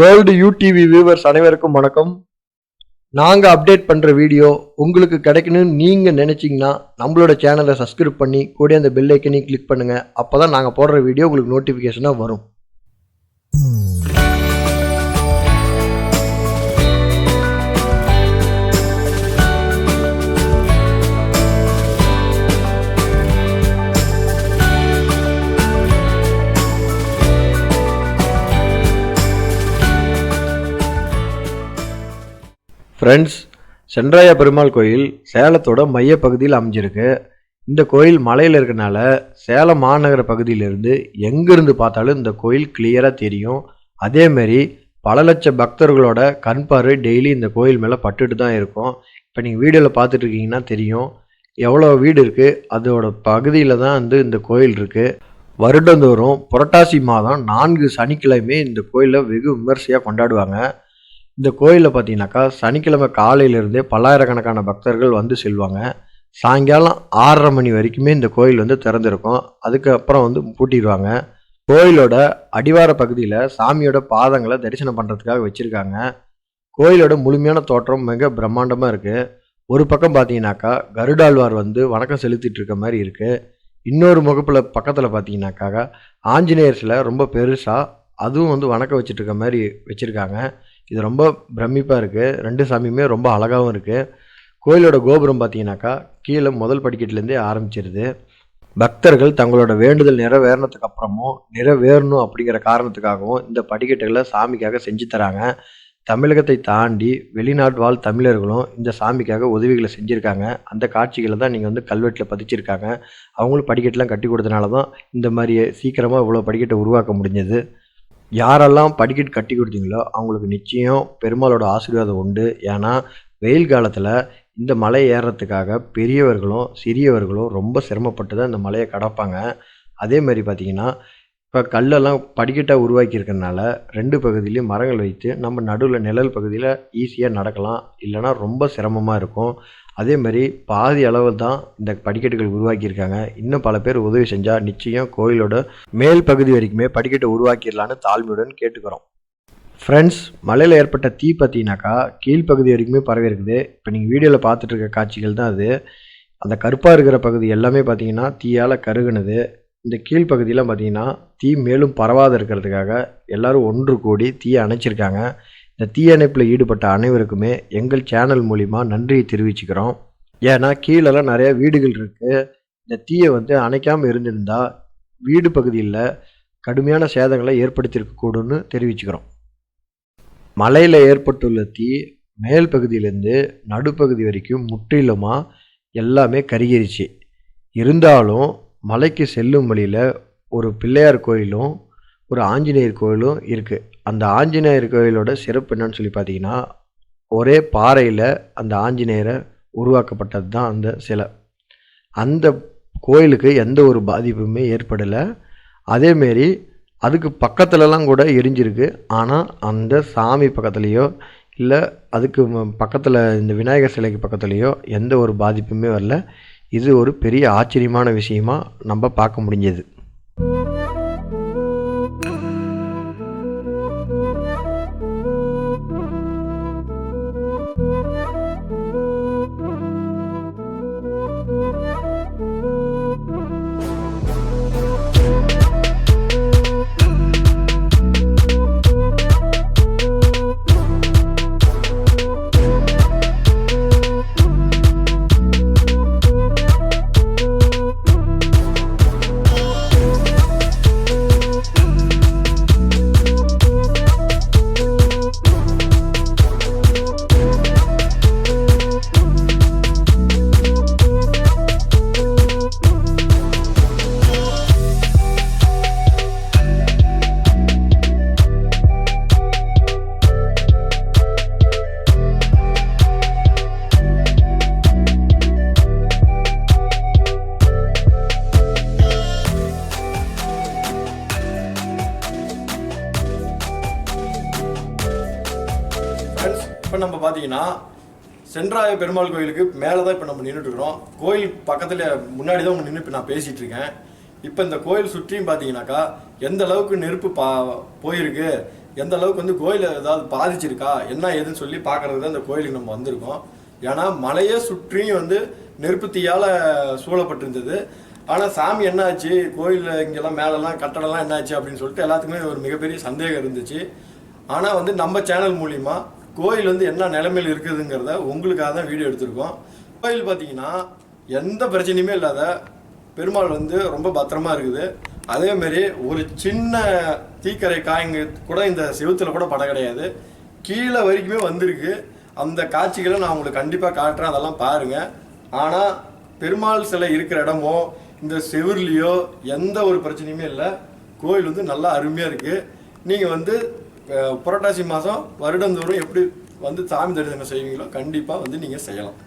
World UDV viewers அனைவருக்கும் வணக்கம். நாங்கள் அப்டேட் பண்ணுற வீடியோ உங்களுக்கு கிடைக்கணும்னு நீங்கள் நினச்சிங்கன்னா நம்மளோட சேனலை சப்ஸ்கிரைப் பண்ணி கூட அந்த பெல் ஐக்கனையும் கிளிக் பண்ணுங்கள். அப்போ தான் நாங்கள் போடுற வீடியோ உங்களுக்கு நோட்டிஃபிகேஷனாக வரும். ஃப்ரெண்ட்ஸ், சென்றாய பெருமாள் கோயில் சேலத்தோட மையப்பகுதியில் அமைஞ்சிருக்கு. இந்த கோயில் மலையில் இருக்கனால சேலம் மாநகர பகுதியிலிருந்து எங்கேருந்து பார்த்தாலும் இந்த கோயில் கிளியராக தெரியும். அதேமாரி பல லட்ச பக்தர்களோட கண் பார்வை டெய்லி இந்த கோயில் மேலே பட்டுட்டு தான் இருக்கும். இப்போ நீங்கள் வீடியோவில் பார்த்துட்டு இருக்கீங்கன்னா தெரியும் எவ்வளோ வீடு இருக்குது. அதோட பகுதியில் தான் இந்த கோயில் இருக்குது. வருடந்தோறும் புரட்டாசி மாதம் 4 சனிக்கிழமை இந்த கோயிலை வெகு விமர்சையாக கொண்டாடுவாங்க. இந்த கோயிலில் பார்த்தீங்கன்னாக்கா சனிக்கிழமை காலையிலேருந்தே பல்லாயிரக்கணக்கான பக்தர்கள் வந்து செல்வாங்க. சாயங்காலம் 6:30 மணி வரைக்குமே இந்த கோயில் திறந்திருக்கும். அதுக்கப்புறம் பூட்டிடுவாங்க. கோயிலோட அடிவார பகுதியில் சாமியோட பாதங்களை தரிசனம் பண்ணுறதுக்காக வச்சுருக்காங்க. கோயிலோட முழுமையான தோற்றம் மிக பிரம்மாண்டமாக இருக்குது. ஒரு பக்கம் பார்த்தீங்கன்னாக்கா கருடாழ்வார் வணக்கம் செலுத்திட்டு இருக்க மாதிரி இருக்குது. இன்னொரு முகப்பில் பக்கத்தில் பார்த்தீங்கன்னாக்கா ஆஞ்சநேயர் சிலை ரொம்ப பெருசாக அதுவும் வணக்கம் வச்சுட்டு இருக்க மாதிரி வச்சுருக்காங்க. இது ரொம்ப பிரமிப்பாக இருக்குது. 2 சாமியுமே ரொம்ப அழகாகவும் இருக்குது. கோயிலோட கோபுரம் பார்த்தீங்கன்னாக்கா கீழே முதல் படிக்கட்டுலேருந்தே ஆரம்பிச்சிருது. பக்தர்கள் தங்களோட வேண்டுதல் நிறைவேறினதுக்கு அப்புறமும் நிறைவேறணும் அப்படிங்கிற காரணத்துக்காகவும் இந்த படிக்கட்டுகளை சாமிக்காக செஞ்சு தராங்க. தமிழகத்தை தாண்டி வெளிநாட்டு வாழ் தமிழர்களும் இந்த சாமிக்காக உதவிகளை செஞ்சுருக்காங்க. அந்த காட்சிகளை தான் நீங்கள் கல்வெட்டில் பதிச்சிருக்காங்க. அவங்களும் படிக்கட்டுலாம் கட்டி கொடுத்தனால தான் இந்த மாதிரி சீக்கிரமாக இவ்வளோ படிக்கட்டை உருவாக்க முடிஞ்சது. யாரெல்லாம் படிக்கட்டு கட்டி கொடுத்தீங்களோ அவங்களுக்கு நிச்சயம் பெருமாளோட ஆசீர்வாதம் உண்டு. ஏன்னா வெயில் காலத்தில் இந்த மலை ஏறுறதுக்காக பெரியவர்களும் சிறியவர்களும் ரொம்ப சிரமப்பட்டு தான் இந்த மலையை கடப்பாங்க. அதே மாதிரி பார்த்திங்கன்னா இப்போ கல்லெல்லாம் படிக்கட்டாக உருவாக்கியிருக்கனால 2 பகுதியிலையும் மரங்கள் வைத்து நம்ம நடுவில் நிழல் பகுதியில் ஈஸியாக நடக்கலாம். இல்லைனா ரொம்ப சிரமமாக இருக்கும். அதே மாதிரி பாதி அளவு தான் இந்த படிக்கட்டுகள் உருவாக்கியிருக்காங்க. இன்னும் பல பேர் உதவி செஞ்சால் நிச்சயம் கோயிலோட மேல் பகுதி வரைக்குமே படிக்கட்டை உருவாக்கிடலான்னு தாழ்மையுடன் கேட்டுக்கிறோம். ஃப்ரெண்ட்ஸ், மலையில் ஏற்பட்ட தீ பார்த்தீங்கன்னாக்கா கீழ்ப்பகுதி வரைக்குமே பரவி இருக்குது. இப்போ நீங்கள் வீடியோவில் பார்த்துட்டு இருக்க காட்சிகள் தான் அது. அந்த கருப்பாக இருக்கிற பகுதி எல்லாமே பார்த்தீங்கன்னா தீயால் கருகுனது. இந்த கீழ்ப்பகுதியெலாம் பார்த்தீங்கன்னா தீ மேலும் பரவாத இருக்கிறதுக்காக எல்லோரும் ஒன்று கூடி தீயை அணைச்சிருக்காங்க. இந்த தீயணைப்பில் ஈடுபட்ட அனைவருக்குமே எங்கள் சேனல் மூலிமா நன்றியை தெரிவிச்சுக்கிறோம். ஏன்னா கீழெல்லாம் நிறையா வீடுகள் இருக்குது. இந்த தீயை அணைக்காமல் இருந்திருந்தால் வீடு பகுதியில் கடுமையான சேதங்களை ஏற்படுத்தியிருக்கக்கூடும்னு தெரிவிச்சுக்கிறோம். மலையில் ஏற்பட்டுள்ள தீ மேல் பகுதியிலேருந்து நடுப்பகுதி வரைக்கும் முற்றிலுமாக எல்லாமே கருகிருச்சு. இருந்தாலும் மலைக்கு செல்லும் வழியில் ஒரு பிள்ளையார் கோயிலும் ஒரு ஆஞ்சநேயர் கோயிலும் இருக்குது. அந்த ஆஞ்சநேயர் கோயிலோட சிறப்பு என்னன்னு சொல்லி பார்த்தீங்கன்னா ஒரே பாறையில் அந்த ஆஞ்சநேயரை உருவாக்கப்பட்டது தான் அந்த சிலை. அந்த கோயிலுக்கு எந்த ஒரு பாதிப்புமே ஏற்படலை. அதேமாரி அதுக்கு பக்கத்துலலாம் கூட எரிஞ்சிருக்கு. ஆனால் அந்த சாமி பக்கத்துலேயோ இல்லை அதுக்கு பக்கத்தில் இந்த விநாயகர் சிலைக்கு பக்கத்துலேயோ எந்த ஒரு பாதிப்புமே வரல. இது ஒரு பெரிய ஆச்சரியமான விஷயமா நம்ம பார்க்க முடிஞ்சது. இப்போ நம்ம பார்த்தீங்கன்னா சென்றாய பெருமாள் கோயிலுக்கு மேலே தான் இப்போ நம்ம நின்றுட்டுருக்கிறோம். கோயில் பக்கத்தில் முன்னாடி தான் நின்று இப்போ நான் பேசிகிட்டு இருக்கேன். இப்போ இந்த கோயில் சுற்றியும் பார்த்தீங்கன்னாக்கா எந்த அளவுக்கு நெருப்பு போயிருக்கு, எந்த அளவுக்கு வந்து கோயில் ஏதாவது பாதிச்சிருக்கா என்ன ஏதுன்னு சொல்லி பார்க்கறதுக்கு தான் இந்த கோயிலுக்கு நம்ம வந்திருக்கோம். ஏன்னா மலையை சுற்றியும் வந்து நெருப்பு தீயால் சூழப்பட்டிருந்தது. ஆனால் சாமி என்ன ஆச்சு, கோயில் இங்கெல்லாம் மேலெல்லாம் கட்டடம்லாம் என்ன ஆச்சு அப்படின்னு சொல்லிட்டு எல்லாத்துக்குமே ஒரு மிகப்பெரிய சந்தேகம் இருந்துச்சு. ஆனால் வந்து நம்ம சேனல் மூலிமா கோயில் வந்து என்ன நிலைமையில் இருக்குதுங்கிறத உங்களுக்காக தான் வீடியோ எடுத்திருக்கோம். கோயில் பார்த்தீங்கன்னா எந்த பிரச்சனையுமே இல்லாத பெருமாள் வந்து ரொம்ப பத்திரமா இருக்குது. அதேமாரி ஒரு சின்ன தீக்கரை காய்ங்க கூட இந்த செவுத்துல கூட படம் கிடையாது, கீழே வரைக்குமே வந்திருக்கு. அந்த காட்சிகளை நான் உங்களுக்கு கண்டிப்பாக காட்டுறேன், அதெல்லாம் பாருங்கள். ஆனால் பெருமாள் சிலை இருக்கிற இடமோ இந்த செவுர்லேயோ எந்த ஒரு பிரச்சனையுமே இல்லை. கோயில் வந்து நல்லா அருமையாக இருக்குது. நீங்கள் வந்து புரட்டாசி மாதம் வருடந்தோறும் எப்படி வந்து சாமி தரிசனம் செய்வீங்களோ கண்டிப்பாக வந்து நீங்கள் செய்யலாம்.